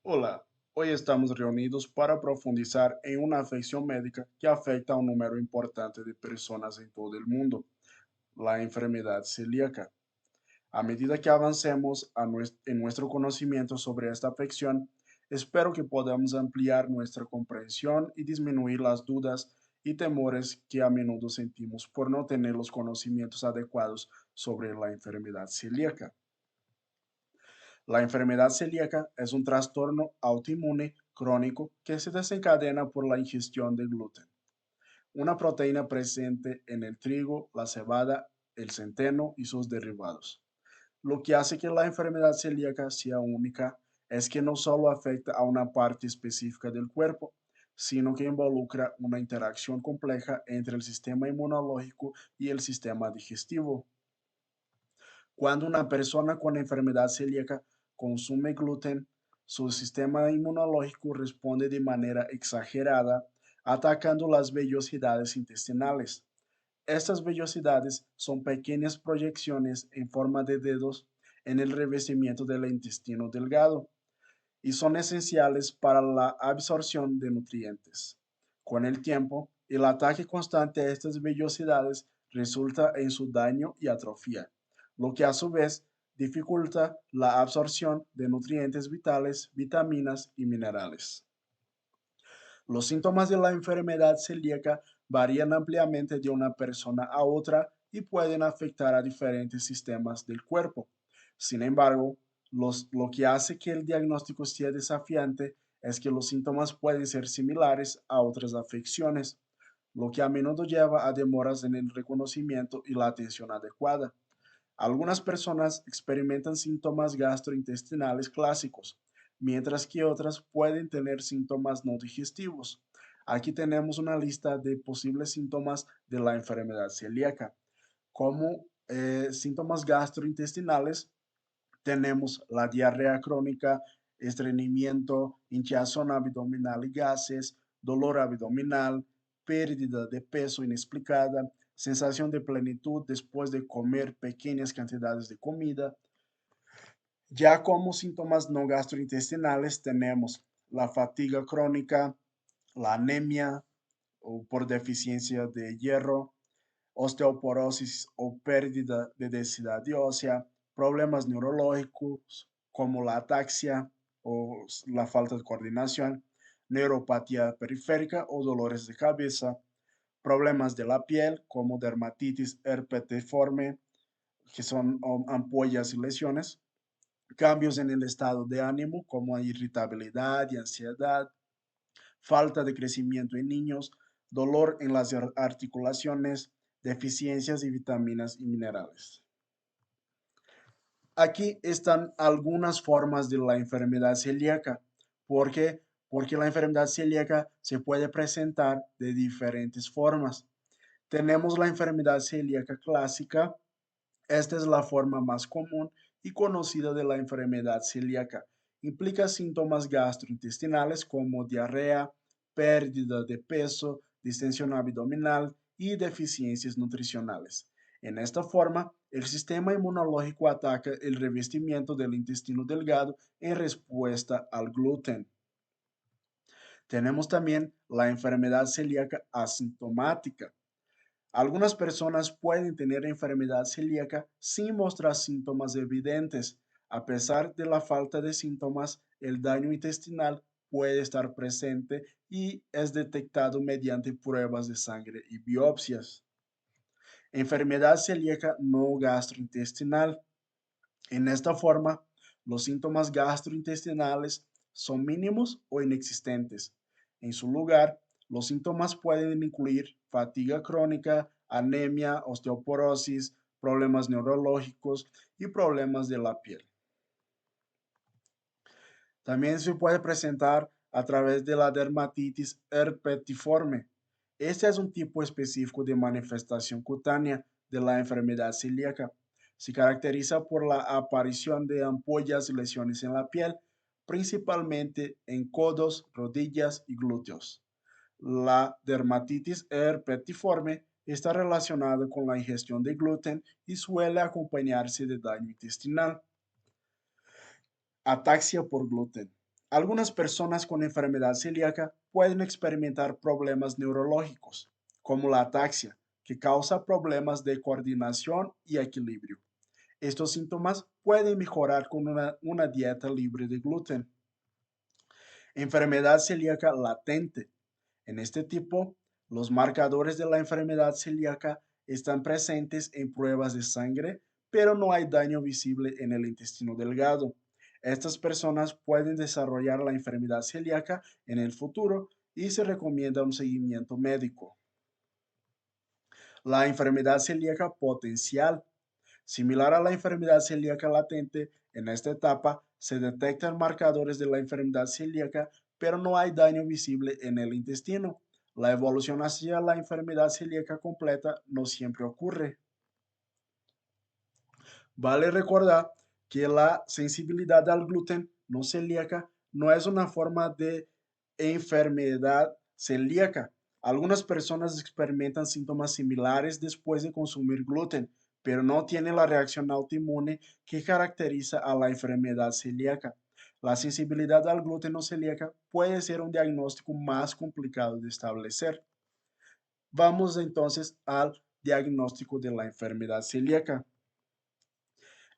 Hola, hoy estamos reunidos para profundizar en una afección médica que afecta a un número importante de personas en todo el mundo, la enfermedad celíaca. A medida que avancemos en nuestro conocimiento sobre esta afección, espero que podamos ampliar nuestra comprensión y disminuir las dudas y temores que a menudo sentimos por no tener los conocimientos adecuados sobre la enfermedad celíaca. La enfermedad celíaca es un trastorno autoinmune crónico que se desencadena por la ingestión de gluten, una proteína presente en el trigo, la cebada, el centeno y sus derivados. Lo que hace que la enfermedad celíaca sea única es que no solo afecta a una parte específica del cuerpo, sino que involucra una interacción compleja entre el sistema inmunológico y el sistema digestivo. Cuando una persona con enfermedad celíaca consume gluten, su sistema inmunológico responde de manera exagerada, atacando las vellosidades intestinales. Estas vellosidades son pequeñas proyecciones en forma de dedos en el revestimiento del intestino delgado y son esenciales para la absorción de nutrientes. Con el tiempo, el ataque constante a estas vellosidades resulta en su daño y atrofia, lo que a su vez dificulta la absorción de nutrientes vitales, vitaminas y minerales. Los síntomas de la enfermedad celíaca varían ampliamente de una persona a otra y pueden afectar a diferentes sistemas del cuerpo. Sin embargo, lo que hace que el diagnóstico sea desafiante es que los síntomas pueden ser similares a otras afecciones, lo que a menudo lleva a demoras en el reconocimiento y la atención adecuada. Algunas personas experimentan síntomas gastrointestinales clásicos, mientras que otras pueden tener síntomas no digestivos. Aquí tenemos una lista de posibles síntomas de la enfermedad celíaca. Como síntomas gastrointestinales tenemos la diarrea crónica, estreñimiento, hinchazón abdominal y gases, dolor abdominal, pérdida de peso inexplicada, sensación de plenitud después de comer pequeñas cantidades de comida. Ya como síntomas no gastrointestinales tenemos la fatiga crónica, la anemia o por deficiencia de hierro, osteoporosis o pérdida de densidad ósea, problemas neurológicos como la ataxia o la falta de coordinación, neuropatía periférica o dolores de cabeza, problemas de la piel como dermatitis herpetiforme, que son ampollas y lesiones, cambios en el estado de ánimo como irritabilidad y ansiedad, falta de crecimiento en niños, dolor en las articulaciones, deficiencias de vitaminas y minerales. Aquí están algunas formas de la enfermedad celíaca. ¿Por qué? Porque la enfermedad celíaca se puede presentar de diferentes formas. Tenemos la enfermedad celíaca clásica. Esta es la forma más común y conocida de la enfermedad celíaca. Implica síntomas gastrointestinales como diarrea, pérdida de peso, distensión abdominal y deficiencias nutricionales. En esta forma, el sistema inmunológico ataca el revestimiento del intestino delgado en respuesta al gluten. Tenemos también la enfermedad celíaca asintomática. Algunas personas pueden tener enfermedad celíaca sin mostrar síntomas evidentes. A pesar de la falta de síntomas, el daño intestinal puede estar presente y es detectado mediante pruebas de sangre y biopsias. Enfermedad celíaca no gastrointestinal. En esta forma, los síntomas gastrointestinales son mínimos o inexistentes. En su lugar, los síntomas pueden incluir fatiga crónica, anemia, osteoporosis, problemas neurológicos y problemas de la piel. También se puede presentar a través de la dermatitis herpetiforme. Este es un tipo específico de manifestación cutánea de la enfermedad celíaca. Se caracteriza por la aparición de ampollas y lesiones en la piel, principalmente en codos, rodillas y glúteos. La dermatitis herpetiforme está relacionada con la ingestión de gluten y suele acompañarse de daño intestinal. Ataxia por gluten. Algunas personas con enfermedad celíaca pueden experimentar problemas neurológicos, como la ataxia, que causa problemas de coordinación y equilibrio. Estos síntomas pueden mejorar con una dieta libre de gluten. Enfermedad celíaca latente. En este tipo, los marcadores de la enfermedad celíaca están presentes en pruebas de sangre, pero no hay daño visible en el intestino delgado. Estas personas pueden desarrollar la enfermedad celíaca en el futuro y se recomienda un seguimiento médico. La enfermedad celíaca potencial. Similar a la enfermedad celíaca latente, en esta etapa se detectan marcadores de la enfermedad celíaca, pero no hay daño visible en el intestino. La evolución hacia la enfermedad celíaca completa no siempre ocurre. Vale recordar que la sensibilidad al gluten no celíaca no es una forma de enfermedad celíaca. Algunas personas experimentan síntomas similares después de consumir gluten, pero no tienen la reacción autoinmune que caracteriza a la enfermedad celíaca. La sensibilidad al gluten no celíaca puede ser un diagnóstico más complicado de establecer. Vamos entonces al diagnóstico de la enfermedad celíaca.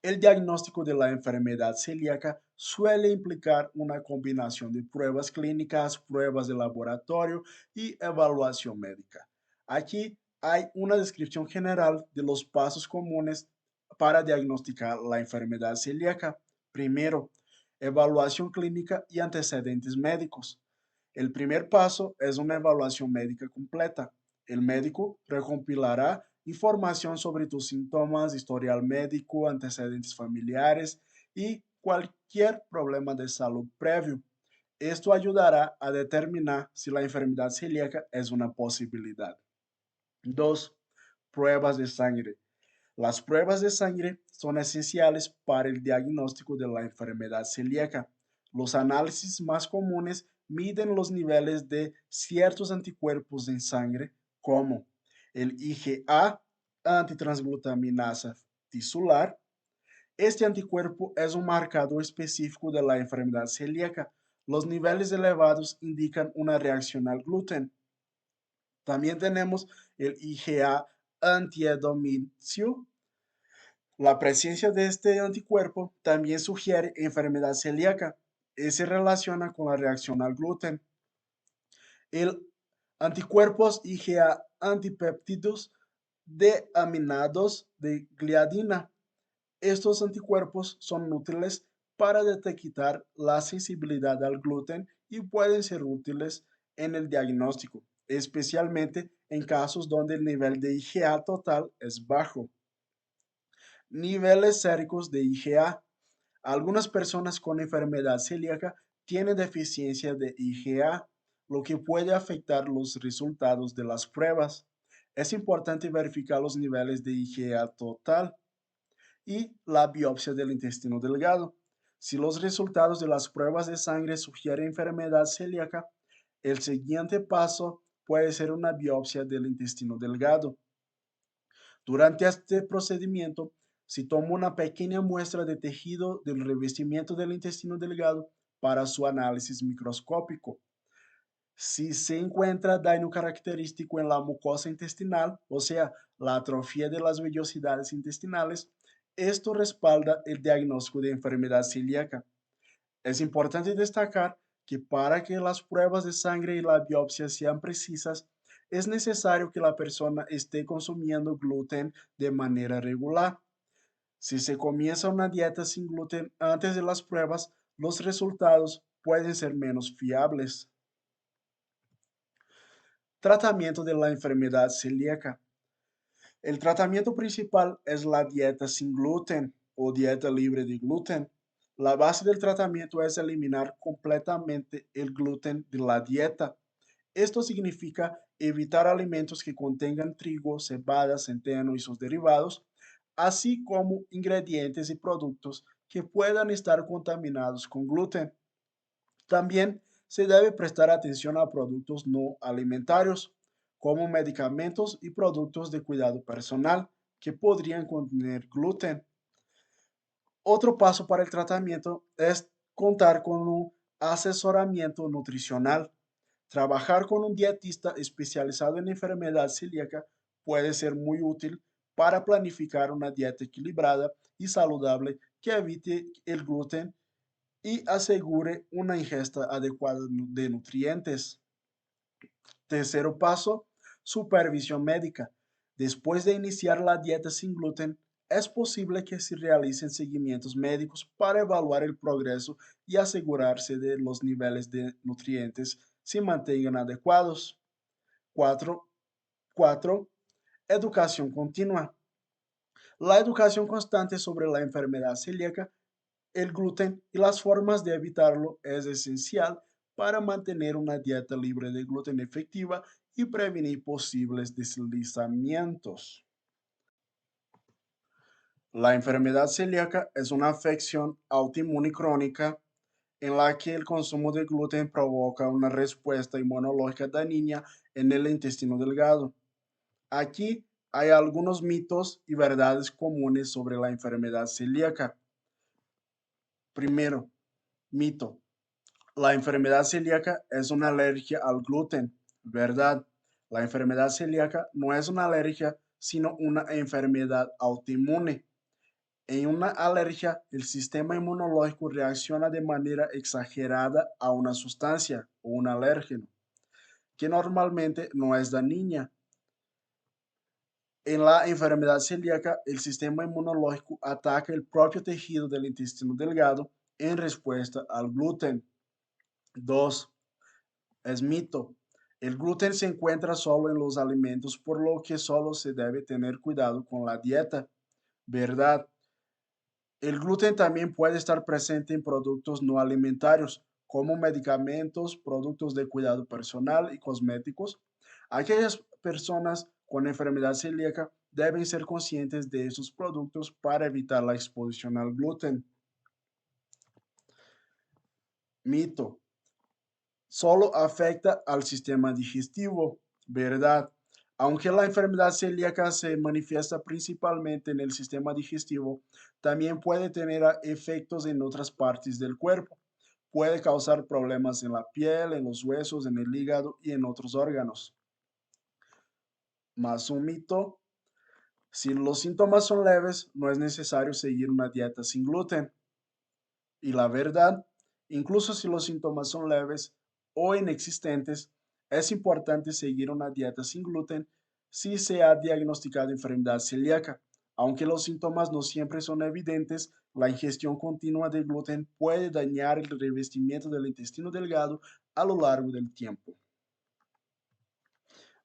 El diagnóstico de la enfermedad celíaca suele implicar una combinación de pruebas clínicas, pruebas de laboratorio y evaluación médica. Aquí hay una descripción general de los pasos comunes para diagnosticar la enfermedad celíaca. Primero, evaluación clínica y antecedentes médicos. El primer paso es una evaluación médica completa. El médico recompilará información sobre tus síntomas, historial médico, antecedentes familiares y cualquier problema de salud previo. Esto ayudará a determinar si la enfermedad celíaca es una posibilidad. 2. Pruebas de sangre. Las pruebas de sangre son esenciales para el diagnóstico de la enfermedad celíaca. Los análisis más comunes miden los niveles de ciertos anticuerpos en sangre, como el IgA, antitransglutaminasa tisular. Este anticuerpo es un marcador específico de la enfermedad celíaca. Los niveles elevados indican una reacción al gluten. También tenemos el IgA antiedomincio. La presencia de este anticuerpo también sugiere enfermedad celíaca y se relaciona con la reacción al gluten. El anticuerpos IgA antipéptidos de aminados de gliadina. Estos anticuerpos son útiles para detectar la sensibilidad al gluten y pueden ser útiles en el diagnóstico, especialmente en casos donde el nivel de IgA total es bajo. Niveles séricos de IgA. Algunas personas con enfermedad celíaca tienen deficiencia de IgA, lo que puede afectar los resultados de las pruebas. Es importante verificar los niveles de IgA total y la biopsia del intestino delgado. Si los resultados de las pruebas de sangre sugieren enfermedad celíaca, el siguiente paso puede ser una biopsia del intestino delgado. Durante este procedimiento, se toma una pequeña muestra de tejido del revestimiento del intestino delgado para su análisis microscópico. Si se encuentra daño característico en la mucosa intestinal, o sea, la atrofia de las vellosidades intestinales, esto respalda el diagnóstico de enfermedad celíaca. Es importante destacar que para que las pruebas de sangre y la biopsia sean precisas, es necesario que la persona esté consumiendo gluten de manera regular. Si se comienza una dieta sin gluten antes de las pruebas, los resultados pueden ser menos fiables. Tratamiento de la enfermedad celíaca. El tratamiento principal es la dieta sin gluten o dieta libre de gluten. La base del tratamiento es eliminar completamente el gluten de la dieta. Esto significa evitar alimentos que contengan trigo, cebada, centeno y sus derivados, así como ingredientes y productos que puedan estar contaminados con gluten. También se debe prestar atención a productos no alimentarios, como medicamentos y productos de cuidado personal que podrían contener gluten. Otro paso para el tratamiento es contar con un Asesoramiento nutricional. Trabajar con un dietista especializado en enfermedad celíaca puede ser muy útil para planificar una dieta equilibrada y saludable que evite el gluten y asegure una ingesta adecuada de nutrientes. Tercero paso, supervisión médica. Después de iniciar la dieta sin gluten, es posible que se realicen seguimientos médicos para evaluar el progreso y asegurarse de los niveles de nutrientes se mantengan adecuados. 4. 4. Educación continua. La educación constante sobre la enfermedad celíaca, el gluten y las formas de evitarlo es esencial para mantener una dieta libre de gluten efectiva y prevenir posibles deslizamientos. La enfermedad celíaca es una afección autoinmune crónica en la que el consumo de gluten provoca una respuesta inmunológica dañina en el intestino delgado. Aquí hay algunos mitos y verdades comunes sobre la enfermedad celíaca. Primero, mito. La enfermedad celíaca es una alergia al gluten, ¿verdad? La enfermedad celíaca no es una alergia, sino una enfermedad autoinmune. En una alergia, el sistema inmunológico reacciona de manera exagerada a una sustancia o un alérgeno, que normalmente no es dañina. En la enfermedad celíaca, el sistema inmunológico ataca el propio tejido del intestino delgado en respuesta al gluten. 2. Es mito. El gluten se encuentra solo en los alimentos, por lo que solo se debe tener cuidado con la dieta. ¿Verdad? El gluten también puede estar presente en productos no alimentarios, como medicamentos, productos de cuidado personal y cosméticos. Aquellas personas con enfermedad celíaca deben ser conscientes de esos productos para evitar la exposición al gluten. Mito. Solo afecta al sistema digestivo, ¿verdad? Aunque la enfermedad celíaca se manifiesta principalmente en el sistema digestivo, también puede tener efectos en otras partes del cuerpo. Puede causar problemas en la piel, en los huesos, en el hígado y en otros órganos. Más un mito, si los síntomas son leves, no es necesario seguir una dieta sin gluten. Y la verdad, incluso si los síntomas son leves o inexistentes, es importante seguir una dieta sin gluten si se ha diagnosticado enfermedad celíaca. Aunque los síntomas no siempre son evidentes, la ingestión continua de gluten puede dañar el revestimiento del intestino delgado a lo largo del tiempo.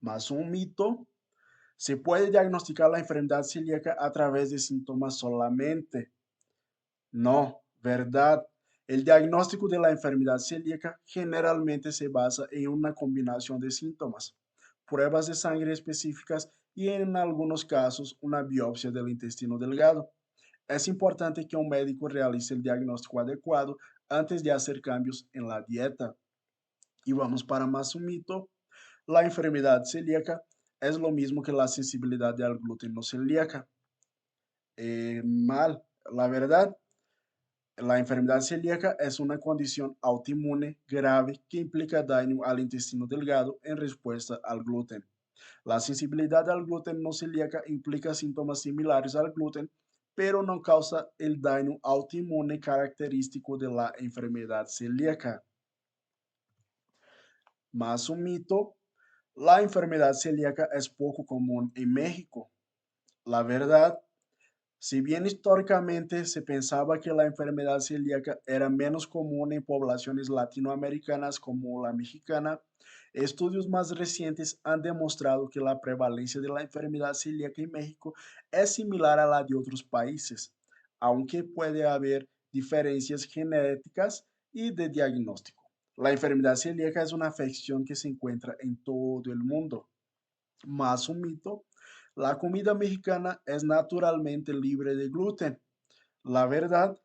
Más un mito, se puede diagnosticar la enfermedad celíaca a través de síntomas solamente. No, ¿verdad? El diagnóstico de la enfermedad celíaca generalmente se basa en una combinación de síntomas, pruebas de sangre específicas y en algunos casos una biopsia del intestino delgado. Es importante que un médico realice el diagnóstico adecuado antes de hacer cambios en la dieta. Y vamos para más un mito. La enfermedad celíaca es lo mismo que la sensibilidad al gluten no celíaca. Mal, la verdad. La enfermedad celíaca es una condición autoinmune grave que implica daño al intestino delgado en respuesta al gluten. La sensibilidad al gluten no celíaca implica síntomas similares al gluten, pero no causa el daño autoinmune característico de la enfermedad celíaca. Más un mito, la enfermedad celíaca es poco común en México. La verdad, si bien históricamente se pensaba que la enfermedad celíaca era menos común en poblaciones latinoamericanas como la mexicana, estudios más recientes han demostrado que la prevalencia de la enfermedad celíaca en México es similar a la de otros países, aunque puede haber diferencias genéticas y de diagnóstico. La enfermedad celíaca es una afección que se encuentra en todo el mundo. Más un mito, la comida mexicana es naturalmente libre de gluten. La verdad,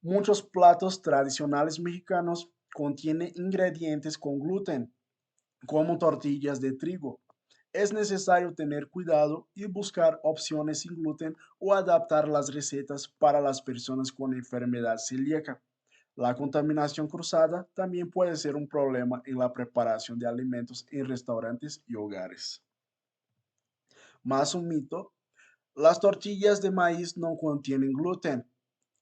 muchos platos tradicionales mexicanos contienen ingredientes con gluten, como tortillas de trigo. Es necesario tener cuidado y buscar opciones sin gluten o adaptar las recetas para las personas con enfermedad celíaca. La contaminación cruzada también puede ser un problema en la preparación de alimentos en restaurantes y hogares. Más un mito, las tortillas de maíz no contienen gluten.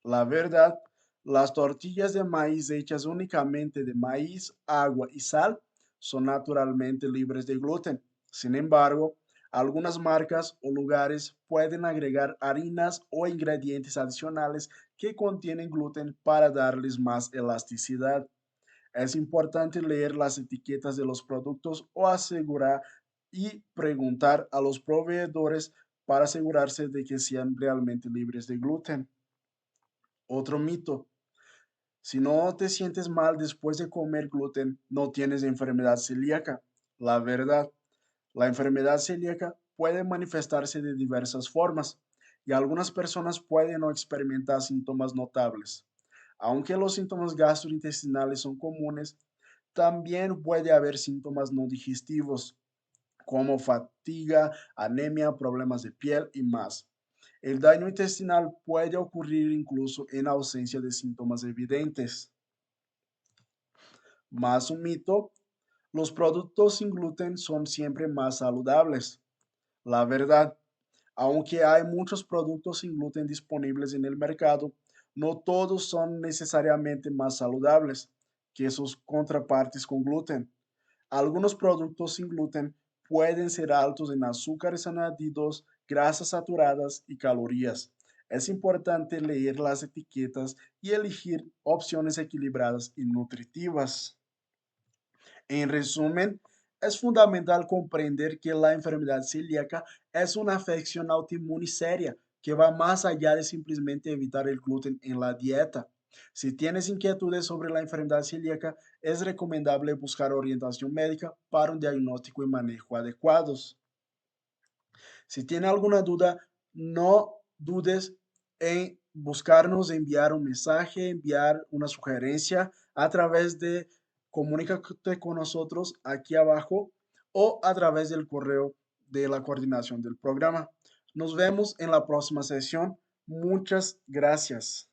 La verdad, las tortillas de maíz hechas únicamente de maíz, agua y sal son naturalmente libres de gluten. Sin embargo, algunas marcas o lugares pueden agregar harinas o ingredientes adicionales que contienen gluten para darles más elasticidad. Es importante leer las etiquetas de los productos o asegurar y preguntar a los proveedores para asegurarse de que sean realmente libres de gluten. Otro mito, si no te sientes mal después de comer gluten, no tienes enfermedad celíaca. La verdad, la enfermedad celíaca puede manifestarse de diversas formas y algunas personas pueden no experimentar síntomas notables. Aunque los síntomas gastrointestinales son comunes, también puede haber síntomas no digestivos como fatiga, anemia, problemas de piel y más. El daño intestinal puede ocurrir incluso en ausencia de síntomas evidentes. Más un mito, los productos sin gluten son siempre más saludables. La verdad, aunque hay muchos productos sin gluten disponibles en el mercado, no todos son necesariamente más saludables que sus contrapartes con gluten. Algunos productos sin gluten pueden ser altos en azúcares añadidos, grasas saturadas y calorías. Es importante leer las etiquetas y elegir opciones equilibradas y nutritivas. En resumen, es fundamental comprender que la enfermedad celíaca es una afección autoinmune seria que va más allá de simplemente evitar el gluten en la dieta. Si tienes inquietudes sobre la enfermedad celíaca, es recomendable buscar orientación médica para un diagnóstico y manejo adecuados. Si tiene alguna duda, no dudes en buscarnos, enviar un mensaje, enviar una sugerencia a través de comunícate con nosotros aquí abajo o a través del correo de la coordinación del programa. Nos vemos en la próxima sesión. Muchas gracias.